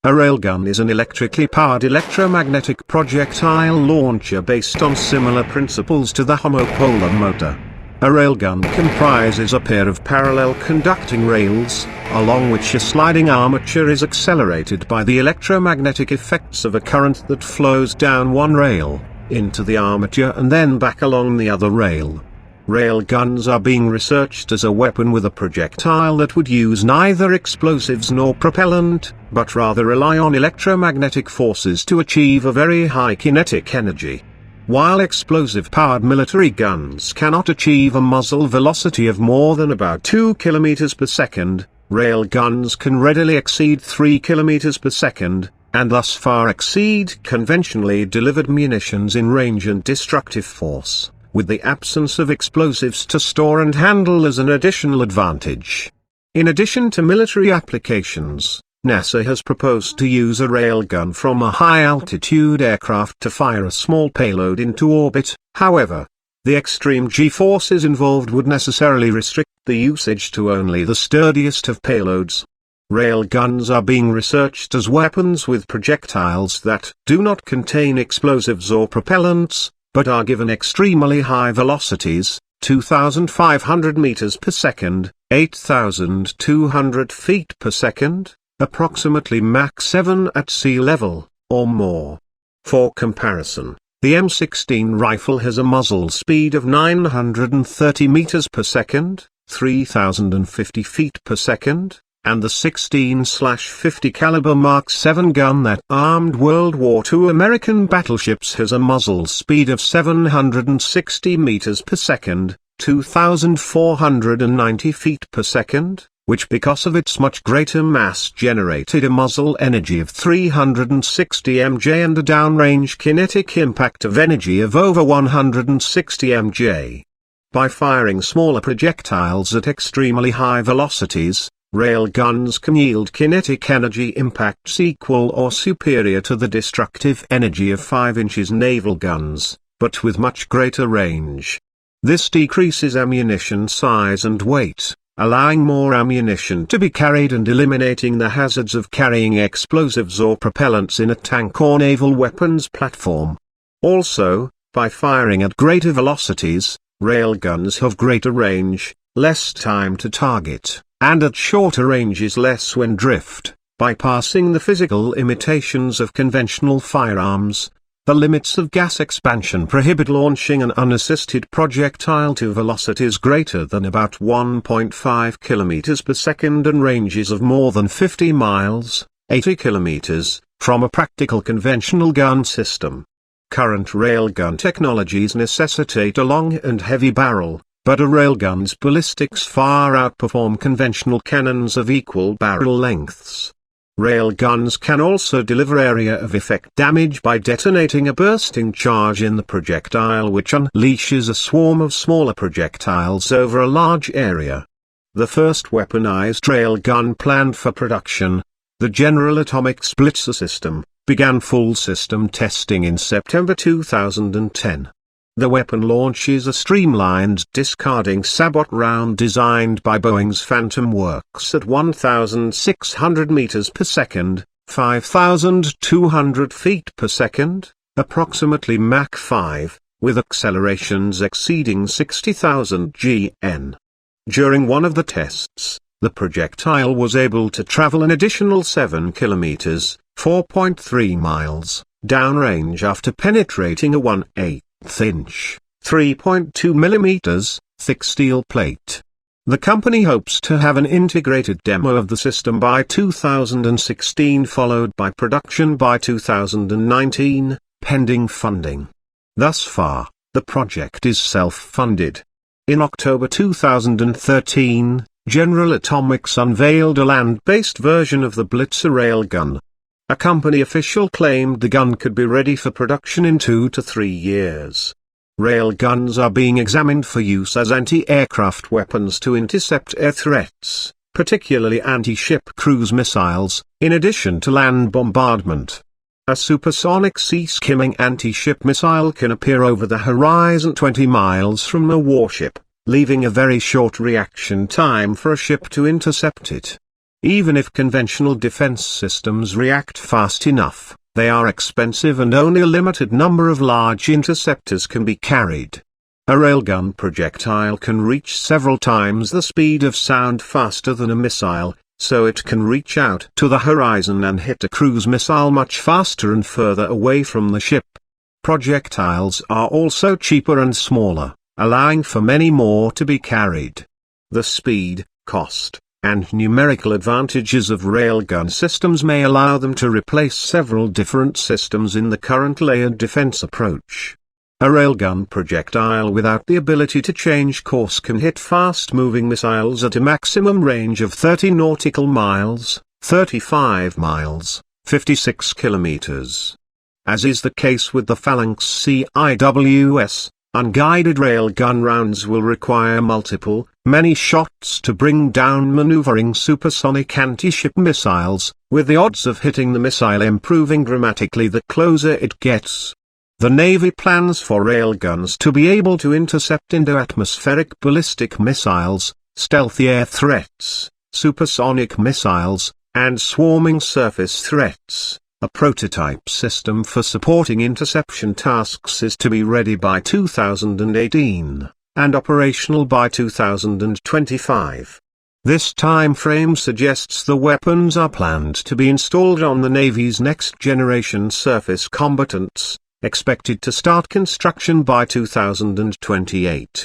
A railgun is an electrically powered electromagnetic projectile launcher based on similar principles to the homopolar motor. A railgun comprises a pair of parallel conducting rails, along which a sliding armature is accelerated by the electromagnetic effects of a current that flows down one rail, into the armature and then back along the other rail. Railguns are being researched as a weapon with a projectile that would use neither explosives nor propellant, but rather rely on electromagnetic forces to achieve a very high kinetic energy. While explosive-powered military guns cannot achieve a muzzle velocity of more than about 2 km per second, railguns can readily exceed 3 km per second, and thus far exceed conventionally delivered munitions in range and destructive force, with the absence of explosives to store and handle as an additional advantage. In addition to military applications, NASA has proposed to use a railgun from a high-altitude aircraft to fire a small payload into orbit. However, the extreme G-forces involved would necessarily restrict the usage to only the sturdiest of payloads. Railguns are being researched as weapons with projectiles that do not contain explosives or propellants, but are given extremely high velocities, 2,500 meters per second, 8,200 feet per second, approximately Mach 7 at sea level, or more. For comparison, the M16 rifle has a muzzle speed of 930 meters per second, 3,050 feet per second, and the 16/50 caliber Mark 7 gun that armed World War II American battleships has a muzzle speed of 760 meters per second, 2,490 feet per second, which because of its much greater mass generated a muzzle energy of 360 mJ and a downrange kinetic impact of energy of over 160 mJ. By firing smaller projectiles at extremely high velocities, railguns can yield kinetic energy impacts equal or superior to the destructive energy of 5-inch naval guns, but with much greater range. This decreases ammunition size and weight, allowing more ammunition to be carried and eliminating the hazards of carrying explosives or propellants in a tank or naval weapons platform. Also, by firing at greater velocities, railguns have greater range, less time to target, and at shorter ranges less wind drift, bypassing the physical limitations of conventional firearms. The limits of gas expansion prohibit launching an unassisted projectile to velocities greater than about 1.5 km per second and ranges of more than 50 miles, 80 km, from a practical conventional gun system. Current railgun technologies necessitate a long and heavy barrel, but a railgun's ballistics far outperform conventional cannons of equal barrel lengths. Railguns can also deliver area of effect damage by detonating a bursting charge in the projectile which unleashes a swarm of smaller projectiles over a large area. The first weaponized railgun planned for production, the General Atomic Splitzer system, began full system testing in September 2010. The weapon launches a streamlined discarding sabot round designed by Boeing's Phantom Works at 1,600 meters per second, 5,200 feet per second, approximately Mach 5, with accelerations exceeding 60,000 Gn. During one of the tests, the projectile was able to travel an additional 7 kilometers, 4.3 miles, downrange after penetrating a 1/8-inch, 3.2 mm, thick steel plate. The company hopes to have an integrated demo of the system by 2016 followed by production by 2019, pending funding. Thus far, the project is self-funded. In October 2013, General Atomics unveiled a land-based version of the Blitzer railgun. A company official claimed the gun could be ready for production in 2 to 3 years. Railguns are being examined for use as anti-aircraft weapons to intercept air threats, particularly anti-ship cruise missiles, in addition to land bombardment. A supersonic sea-skimming anti-ship missile can appear over the horizon 20 miles from a warship, leaving a very short reaction time for a ship to intercept it. Even if conventional defense systems react fast enough, they are expensive and only a limited number of large interceptors can be carried. A railgun projectile can reach several times the speed of sound faster than a missile, so it can reach out to the horizon and hit a cruise missile much faster and further away from the ship. Projectiles are also cheaper and smaller, allowing for many more to be carried. The speed, cost, and numerical advantages of railgun systems may allow them to replace several different systems in the current layered defense approach. A railgun projectile without the ability to change course can hit fast-moving missiles at a maximum range of 30 nautical miles, 35 miles, 56 kilometers. As is the case with the Phalanx CIWS, unguided railgun rounds will require many shots to bring down maneuvering supersonic anti-ship missiles, with the odds of hitting the missile improving dramatically the closer it gets. The Navy plans for railguns to be able to intercept into-atmospheric ballistic missiles, stealthy air threats, supersonic missiles, and swarming surface threats. A prototype system for supporting interception tasks is to be ready by 2018, and operational by 2025. This time frame suggests the weapons are planned to be installed on the Navy's next-generation surface combatants, expected to start construction by 2028.